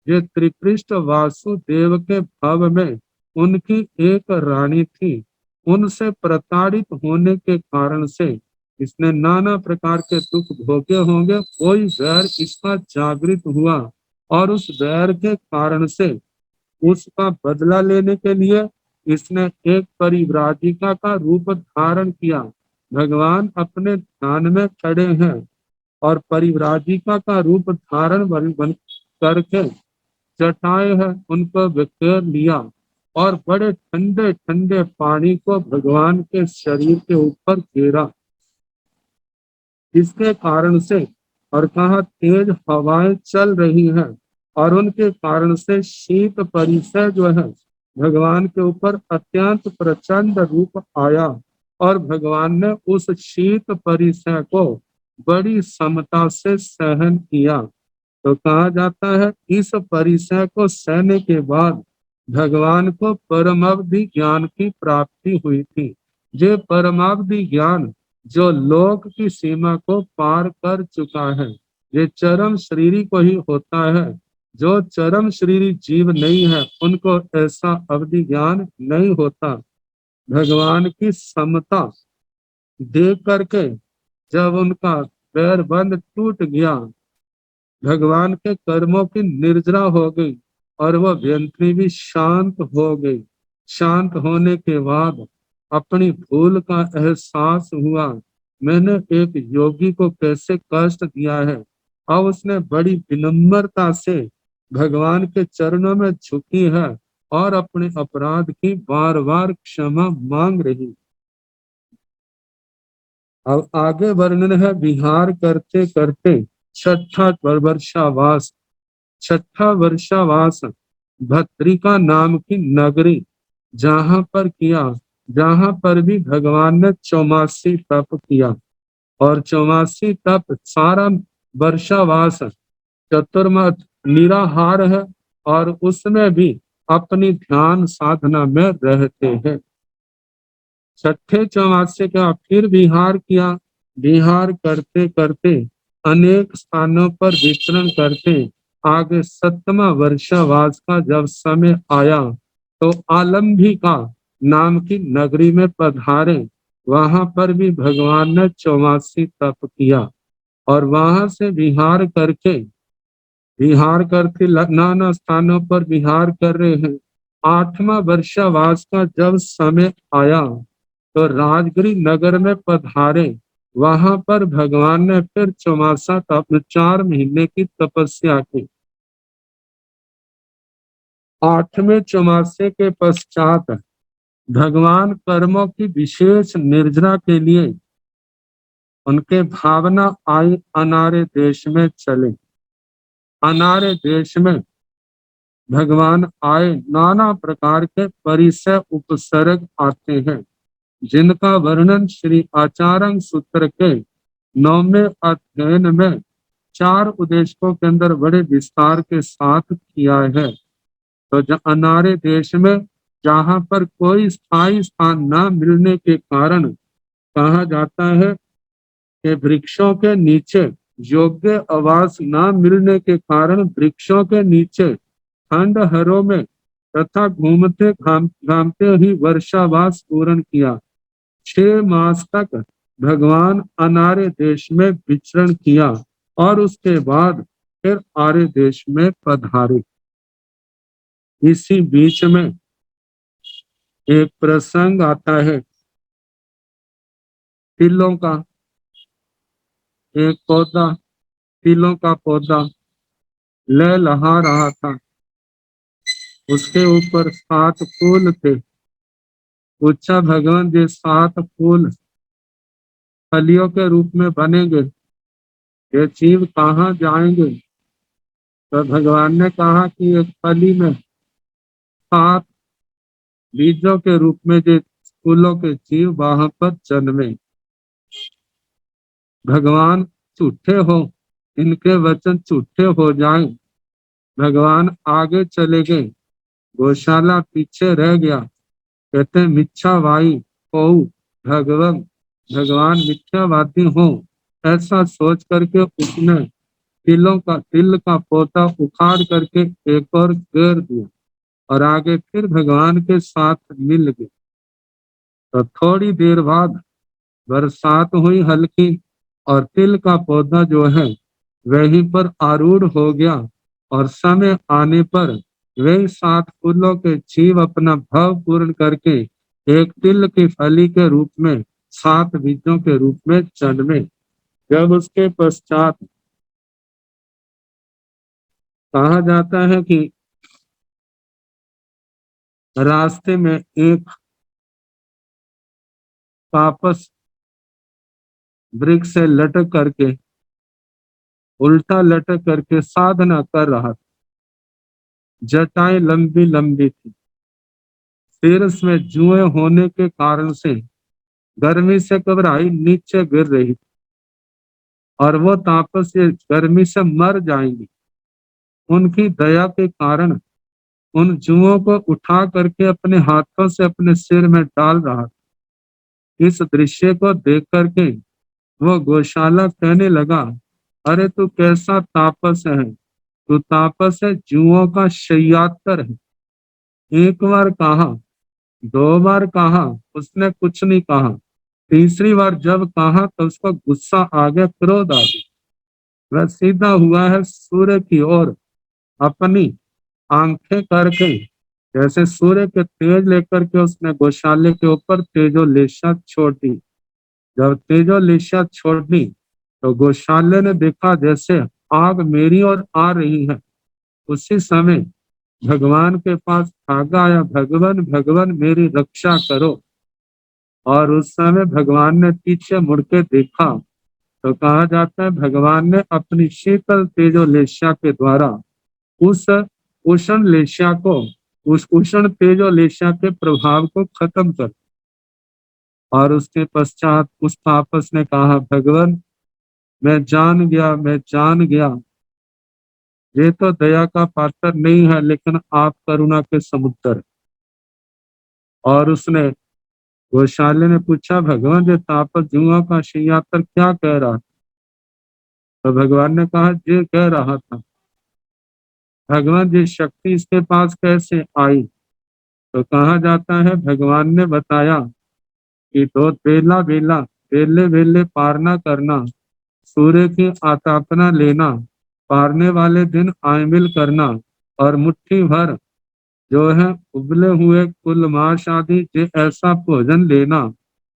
ये त्रिपृष्ठ वासुदेव के भव में उनकी एक रानी थी। उनसे प्रताड़ित होने के कारण से इसने नाना प्रकार के दुख भोगे होंगे। कोई वैर इसका जागृत हुआ, और उस वैर के कारण से उसका बदला लेने के लिए इसने एक परिव्राजिका का रूप धारण किया। भगवान अपने ध्यान में खड़े हैं और परिव्राजिका का रूप धारण बन करके जटाएं हैं उनको बिखेर लिया, और बड़े ठंडे ठंडे पानी को भगवान के शरीर के ऊपर घेरा। इसके कारण से, और कहा तेज हवाएं चल रही हैं, और उनके कारण से शीत परिसर जो है भगवान के ऊपर अत्यंत प्रचंड रूप आया, और भगवान ने उस शीत परिसर को बड़ी समता से सहन किया। तो कहा जाता है इस परिसर को सहने के बाद भगवान को परमावधि ज्ञान की प्राप्ति हुई थी। ये परमावधि ज्ञान जो लोक की सीमा को पार कर चुका है, ये चरम शरीरी को ही होता है। जो चरम शरीरी जीव नहीं है उनको ऐसा अवधि ज्ञान नहीं होता। भगवान की समता देख करके जब उनका पैर बंद टूट गया, भगवान के कर्मों की निर्जरा हो गई, और वह व्यंत्री भी शांत हो गई। शांत होने के बाद अपनी भूल का एहसास हुआ, मैंने एक योगी को कैसे कष्ट दिया है। अब उसने बड़ी विनम्रता से भगवान के चरणों में झुकी है, और अपने अपराध की बार बार क्षमा मांग रही। अब आगे वर्णन है विहार करते करते छठा वर्षावास। छठा वर्षावास भद्रिका नाम की नगरी जहां पर किया, जहां पर भी भगवान ने 84 तप किया, और 84 तप सारा वर्षावास चतुर्मास निराहार है, और उसमें भी अपनी ध्यान साधना में रहते हैं। छठे चौमासे का फिर विहार किया। विहार करते करते अनेक स्थानों पर विचरण करते आगे 7वां वर्षावास का जब समय आया तो आलम्बिका नाम की नगरी में पधारे। वहां पर भी भगवान ने 84 तप किया, और वहां से विहार करके नाना स्थानों पर विहार कर रहे हैं। 8वां वर्षावास का जब समय आया तो राजगिरी नगर में पधारे। वहां पर भगवान ने फिर 84 तप 4 महीने की तपस्या की। 8वें चौमासे के पश्चात भगवान कर्मों की विशेष निर्जरा के लिए उनके भावना आई अनारे देश में चले। अनारे देश में भगवान आए नाना प्रकार के परिसय उपसर्ग आते हैं, जिनका वर्णन श्री आचार्य सूत्र के 9वें अध्ययन में 4 उपदेशों के अंदर बड़े विस्तार के साथ किया है। तो अनार्य देश में जहाँ पर कोई स्थायी स्थान न मिलने के कारण कहा जाता है कि वृक्षों के नीचे योग्य आवास न मिलने के कारण वृक्षों के नीचे खंडहरों में तथा घूमते घामते ही वर्षावास पूर्ण किया। 6 मास तक भगवान अनार्य देश में विचरण किया और उसके बाद फिर आर्य देश में पधारे। इसी बीच में एक प्रसंग आता है तिलों का। एक पौधा, तिलों का पौधा लहलहा रहा था, उसके ऊपर 7 फूल थे। पूछा भगवान जी 7 फूल फलियों के रूप में बनेंगे, ये जीव कहाँ जाएंगे? तो भगवान ने कहा कि एक फली में 7 बीजों के रूप में जो फूलों के जीव वहां पर जन्मे। भगवान झूठे हो, इनके वचन झूठे हो जाएं। भगवान आगे चले गए, गौशाला पीछे रह गया। कहते मिच्छा वाई हो भगवान, भगवान मिथ्यावादी हो, ऐसा सोच करके उसने तिल का पौधा उखाड़ करके एक और घेर दिया और आगे फिर भगवान के साथ मिल गए। तो थोड़ी देर बाद बरसात हुई हल्की और तिल का पौधा जो है वहीं पर आरूढ़ हो गया और समय आने पर वे 7 फूलों के जीव अपना भाव पूर्ण करके एक तिल की फली के रूप में 7 बीजों के रूप में जन्मे। जब उसके पश्चात कहा जाता है कि रास्ते में एक तापस वृक्ष से लटक करके उल्टा लटक करके साधना कर रहा था। जटाएं लंबी लंबी थी, सिर में जुएं होने के कारण से गर्मी से घबराई नीचे गिर रही थी और वो तापस ये गर्मी से मर जाएंगी। उनकी दया के कारण उन जुओं को उठा करके अपने हाथों से अपने सिर में डाल रहा था। इस दृश्य को देख करके वो गौशाला कहने लगा, अरे तू कैसा तापस है, तू तापस है, जुओं का शय्यातर है। एक बार कहा, 2 बार कहा, उसने कुछ नहीं कहा। तीसरी बार जब कहा तो उसको गुस्सा आ गया, क्रोध आ गया। वह सीधा हुआ है सूर्य की ओर, अपनी आंखें करके जैसे सूर्य के तेज लेकर के उसने गौशाले के ऊपर तेजोलेशा छोड़ दी। जब तेजोलेशा छोड़ दी तो गौशाले ने देखा जैसे आग मेरी ओर आ रही है। उसी समय भगवान के पास भागा आया, भगवान भगवान मेरी रक्षा करो। और उस समय भगवान ने पीछे मुड़ के देखा तो कहा जाता है भगवान ने अपनी शीतल तेजोलेशा के द्वारा उस उष्ण लेशा को, उस उष्ण तेजोलेशा के प्रभाव को खत्म कर। और उसके पश्चात उस तापस ने कहा, भगवान मैं जान गया, मैं जान गया, ये तो दया का पात्र नहीं है लेकिन आप करुणा के समुद्र। और उसने गौशाले ने पूछा, भगवान ये तापस जुआ का शय्यातर क्या कह रहा? तो भगवान ने कहा, ये कह रहा था भगवान जी शक्ति इसके पास कैसे आई? तो कहा जाता है भगवान ने बताया कि दो बेला बेला बेले बेले पारना करना, सूर्य की आतापना लेना, पारने वाले दिन आयमिल करना और मुट्ठी भर जो है उबले हुए कुल मांस आदि जे ऐसा भोजन लेना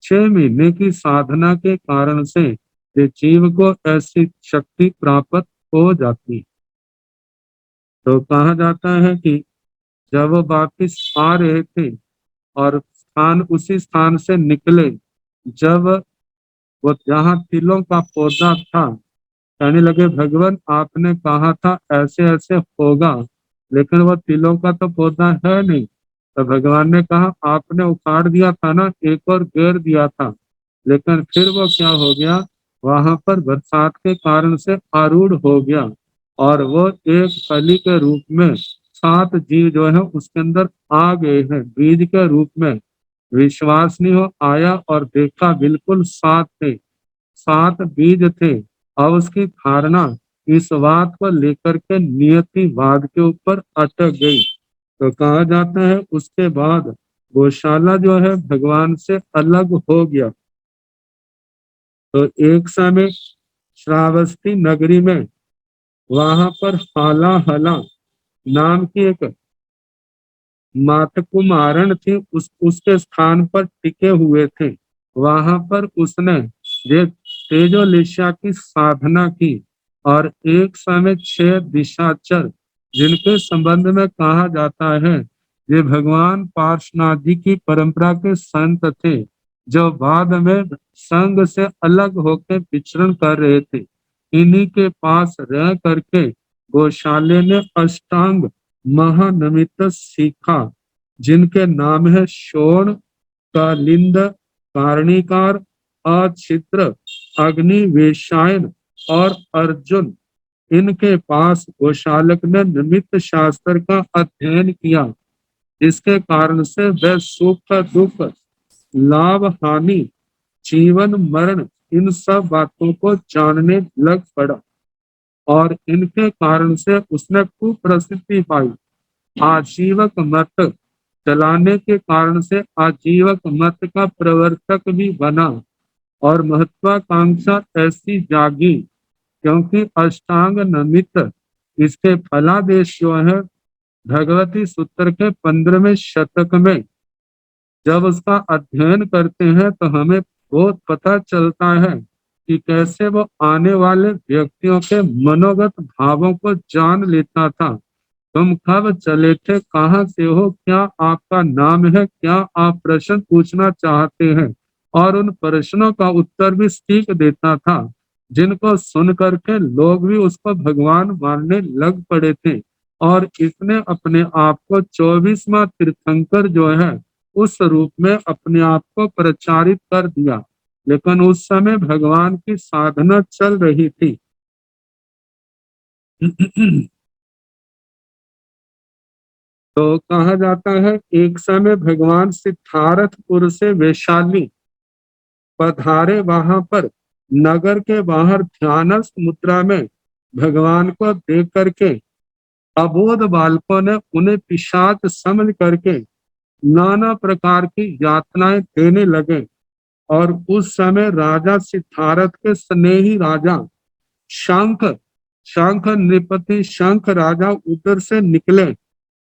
6 महीने की साधना के कारण से ये जीव को ऐसी शक्ति प्राप्त हो जाती। तो कहा जाता है कि जब वो वापिस आ रहे थे और स्थान उसी स्थान से निकले, जब वो जहाँ तिलों का पौधा था, कहने लगे भगवान आपने कहा था ऐसे ऐसे होगा, लेकिन वो तिलों का तो पौधा है नहीं। तो भगवान ने कहा आपने उखाड़ दिया था ना, एक और घेर दिया था, लेकिन फिर वो क्या हो गया, वहां पर बरसात के कारण से आरूढ़ हो गया और वो एक कली के रूप में 7 जीव जो है उसके अंदर आ गए हैं बीज के रूप में। विश्वास नहीं हो, आया और देखा बिल्कुल 7 थे, 7 बीज थे। और उसकी धारणा इस बात को लेकर के नियतिवाद के ऊपर अटक गई। तो कहा जाता है उसके बाद गौशाला जो है भगवान से अलग हो गया। तो एक समय श्रावस्ती नगरी में वहां पर हाला हला नाम की एक मातकुमारण थी, उसके स्थान पर टिके हुए थे। वहां पर उसने ये तेजोलिशा की साधना की और एक समय 6 दिशाचर, जिनके संबंध में कहा जाता है ये भगवान पार्श्वनाथ जी की परंपरा के संत थे, जो बाद में संघ से अलग होकर विचरण कर रहे थे। इन्हीं के पास रह करके गौशाले ने अष्टांग महानमित सीखा, जिनके नाम है शोण, कालिंद, कारणिकार, अछिद्र, अग्नि वेशायन और अर्जुन। इनके पास गौशालक ने निमित्त शास्त्र का अध्ययन किया, जिसके कारण से वह सुख दुख, लाभ हानि, जीवन मरण, इन सब बातों को जानने लग पड़ा और इनके कारण से उसने खूब प्रसिद्धि पाई। आजीवक मत चलाने के कारण से आजीवक मत का प्रवर्तक भी बना और महत्वाकांक्षा ऐसी जागी, क्योंकि अष्टांग नमित इसके फलादेश जो है भगवती सूत्र के 15वें शतक में जब उसका अध्ययन करते हैं तो हमें बहुत पता चलता है कि कैसे वो आने वाले व्यक्तियों के मनोगत भावों को जान लेता था। तुम कब चले थे, कहाँ से हो, क्या आपका नाम है, क्या आप प्रश्न पूछना चाहते हैं, और उन प्रश्नों का उत्तर भी ठीक देता था, जिनको सुन करके लोग भी उसको भगवान मानने लग पड़े थे। और इसने अपने आप को 24वां तीर्थंकर जो है उस रूप में अपने आप को प्रचारित कर दिया। लेकिन उस समय भगवान की साधना चल रही थी। तो कहा जाता है एक समय भगवान सिद्धार्थपुर से वैशाली पधारे। वहां पर नगर के बाहर ध्यानस्थ मुद्रा में भगवान को देख करके अबोध बालकों ने उन्हें पिशाच समझ करके नाना प्रकार की यातनाएं देने लगे। और उस समय राजा सिद्धार्थ के स्नेही राजा शंख शंख नृपति शंख राजा उधर से निकले।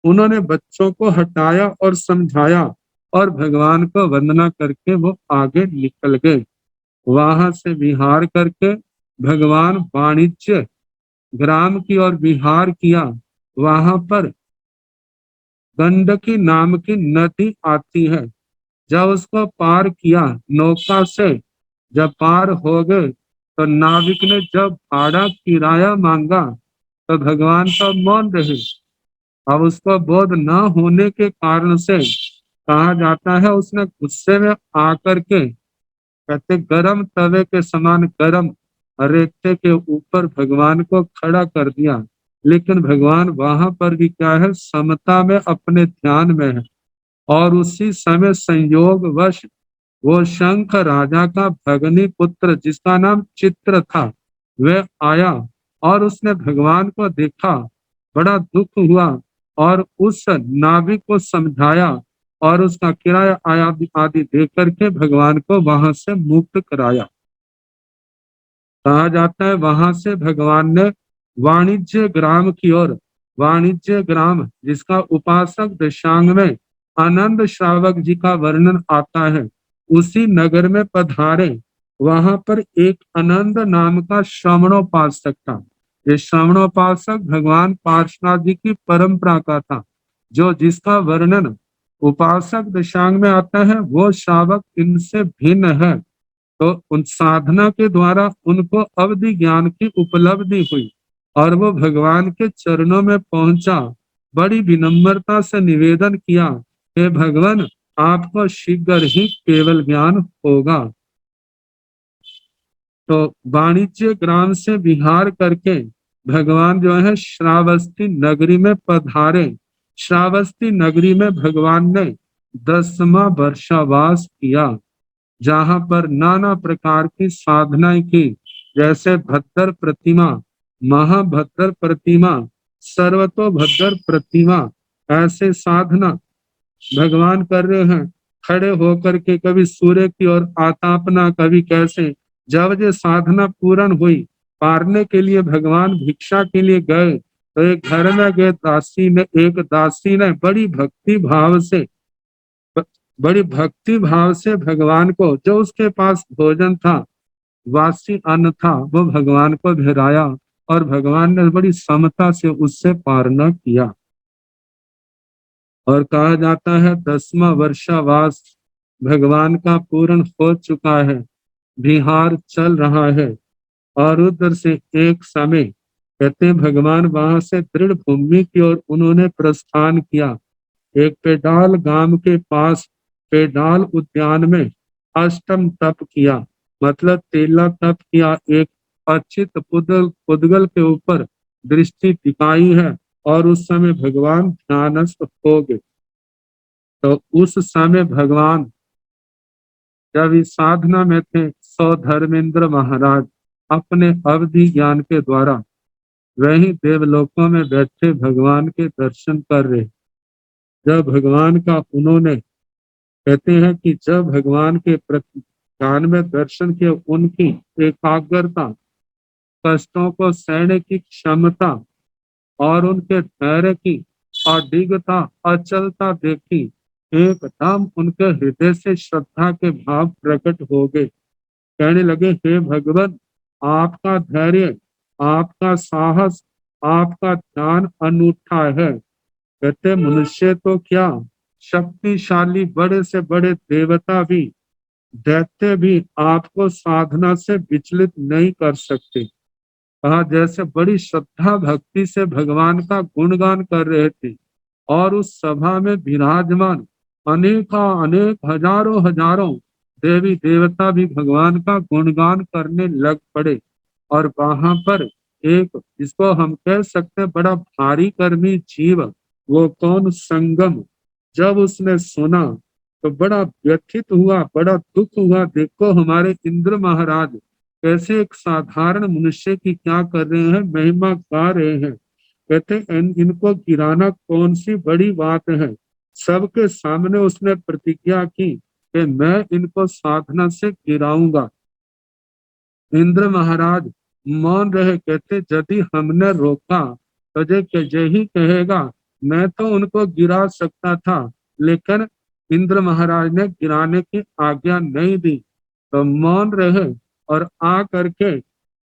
उन्होंने बच्चों को हटाया और समझाया और भगवान को वंदना करके वो आगे निकल गए। वहां से विहार करके भगवान वाणिज्य ग्राम की ओर विहार किया। वहां पर गंडकी नाम की नदी आती है। जब उसको पार किया नौका से, जब पार हो गए तो नाविक ने जब भाड़ा किराया मांगा तो भगवान तो मौन रहे। अब उसको बोध न होने के कारण से कहा जाता है उसने गुस्से में आकर के कहते गरम तवे के समान गरम रेते के ऊपर भगवान को खड़ा कर दिया। लेकिन भगवान वहां पर भी क्या है, समता में अपने ध्यान में है। और उसी समय संयोग वश वो शंख राजा का भगनी पुत्र जिसका नाम चित्र था वह आया और उसने भगवान को देखा, बड़ा दुख हुआ और उस नाविक को समझाया और उसका किराया आदि दे करके भगवान को वहां से मुक्त कराया। कहा जाता है वहां से भगवान ने वाणिज्य ग्राम की ओर, वाणिज्य ग्राम जिसका उपासक दशांग में आनंद श्रावक जी का वर्णन आता है, उसी नगर में पधारे। वहां पर एक आनंद नाम का श्रवणोपासक था। ये श्रवणोपासक भगवान पार्श्वनाथ जी की परंपरा का था, जो जिसका वर्णन उपासक दशांग में आता है। वो श्रावक इनसे भिन्न है। तो उन साधना के द्वारा उनको अवधि ज्ञान की उपलब्धि हुई और वो भगवान के चरणों में पहुंचा बड़ी विनम्रता से निवेदन किया, हे भगवान, आपको शीघ्र ही केवल ज्ञान होगा। तो वाणिज्य ग्राम से विहार करके भगवान जो है श्रावस्ती नगरी में पधारे। श्रावस्ती नगरी में भगवान ने 10वां वर्षावास किया, जहां पर नाना प्रकार की साधनाएं की, जैसे भद्र प्रतिमा, महाभद्र प्रतिमा, सर्वतोभद्र प्रतिमा, ऐसे साधना भगवान कर रहे हैं। खड़े होकर के कभी सूर्य की ओर आतापना, कभी कैसे। जब ये साधना पूर्ण हुई, पारने के लिए भगवान भिक्षा के लिए गए, तो एक घर में गए एक दासी ने बड़ी भक्ति भाव से भगवान को, जो उसके पास भोजन था, वासी अन्न था, वो भगवान को भिराया और भगवान ने बड़ी समता से उससे पारना किया। और कहा जाता है 10वां वर्षावास भगवान का पूर्ण हो चुका है, विहार चल रहा है। और उधर से एक समय कहते हैं भगवान वहां से दृढ़ भूमि की ओर उन्होंने प्रस्थान किया। एक पेडाल गांव के पास पेडाल उद्यान में अष्टम तप किया, मतलब तेला तप किया। एक अचित पुद्गल के ऊपर दृष्टि टिकाई है और उस समय भगवान ध्यानस्थ हो गए। तो उस समय भगवान जब इस साधना में थे, सौधर्मेंद्र महाराज अपने अवधि ज्ञान के द्वारा वही देवलोकों में बैठे भगवान के दर्शन कर रहे। जब भगवान का उन्होंने, कहते हैं कि जब भगवान के ध्यान में दर्शन किए, उनकी एकाग्रता, कष्टों को सहने की क्षमता और उनके धैर्य की अडिगता, अचलता देखी, एकदम उनके हृदय से श्रद्धा के भाव प्रकट हो गए। कहने लगे, हे भगवान, आपका धैर्य, आपका साहस, आपका ध्यान अनूठा है। कहते मनुष्य तो क्या, शक्तिशाली बड़े से बड़े देवता भी, दैत्य भी आपको साधना से विचलित नहीं कर सकते। कहा जैसे बड़ी श्रद्धा भक्ति से भगवान का गुणगान कर रहे थे, और उस सभा में विराजमान अनेक हजारों हजारों देवी देवता भी भगवान का गुणगान करने लग पड़े। और वहां पर एक, जिसको हम कह सकते हैं बड़ा भारी कर्मी जीव, वो कौन, संगम, जब उसने सुना तो बड़ा व्यथित हुआ, बड़ा दुख हुआ। देखो हमारे इंद्र महाराज कैसे एक साधारण मनुष्य की क्या कर रहे हैं, महिमा गा रहे हैं। कहते इनको गिराना कौन सी बड़ी बात है। सबके सामने उसने प्रतिज्ञा की कि मैं इनको साधना से गिराऊंगा। इंद्र महाराज मौन रहे। कहते यदि हमने रोका तो यही कहेगा, मैं तो उनको गिरा सकता था, लेकिन इंद्र महाराज ने गिराने की आज्ञा नहीं दी। तो मौन रहे और आ करके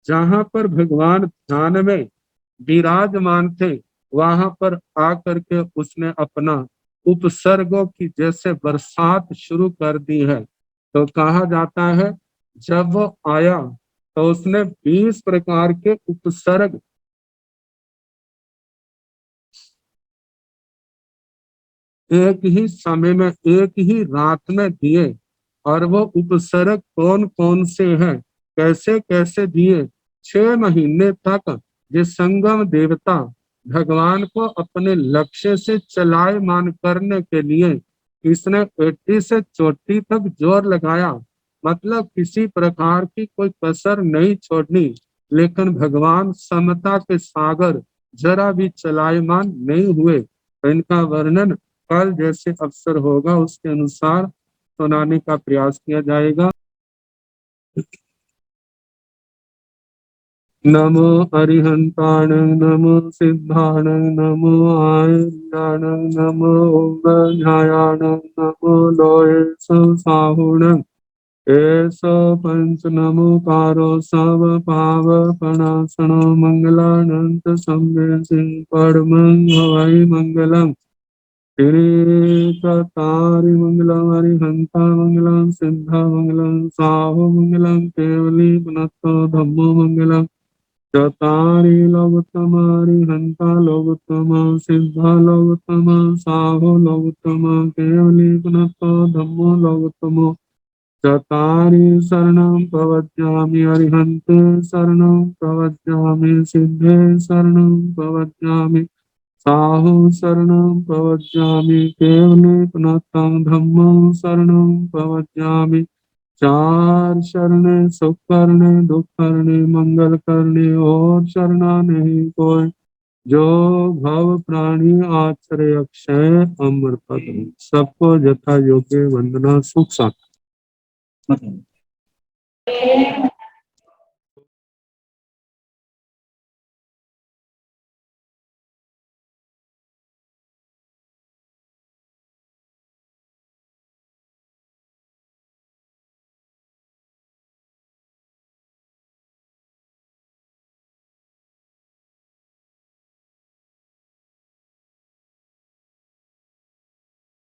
जहां पर भगवान ध्यान में विराजमान थे, वहां पर आ करके उसने अपना उपसर्गों की जैसे बरसात शुरू कर दी है। तो कहा जाता है जब वो आया तो उसने 20 प्रकार के उपसर्ग एक ही समय में, एक ही रात में दिए। और वो उपसर्ग कौन कौन से हैं, कैसे कैसे दिए। 6 महीने तक ये संगम देवता भगवान को अपने लक्ष्य से चलायमान करने के लिए इसने एड़ी से चोटी तक जोर लगाया, मतलब किसी प्रकार की कोई कसर नहीं छोड़नी। लेकिन भगवान समता के सागर जरा भी चलायमान नहीं हुए। तो इनका वर्णन कल जैसे अवसर होगा उसके अनुसार सुनाने का प्रयास किया जाएगा। नमो अरिहंताण, नमो सिद्धाण, नमो आयर्याण, नमो ओंगझायाण, नमो लोये साहुण, एसो पंच नमोकारो सब पाव प्रणाशनो मंगलानंत संवेशी परमं हवै मंगलम्। तारि मंगलम हरिहंता मंगलम सिद्धा मंगलम साहो मंगलम केवली पुनतो धम्मो मंगलम। चतारी लोकतमारी हंता लोकतमा सिद्धा लोकतमा साहो लोकतमा केवली पुनतो धम्मो लोकतमो चतारी शरणं प्रवज्यामि अरिहन्ते शरणं प्रवज्यामि सिद्धे शरणं प्रवज्यामि साहु शरणं प्रवज्यामि केवले पुनतं धम्मं शरणं प्रवज्यामि चार शरणे सुख करने दुख करने मंगल करने और शरणा नहीं कोई जो भव प्राणी आश्रय अक्षय अमर पद। सबको यथा योग्य वंदना सुख साथ।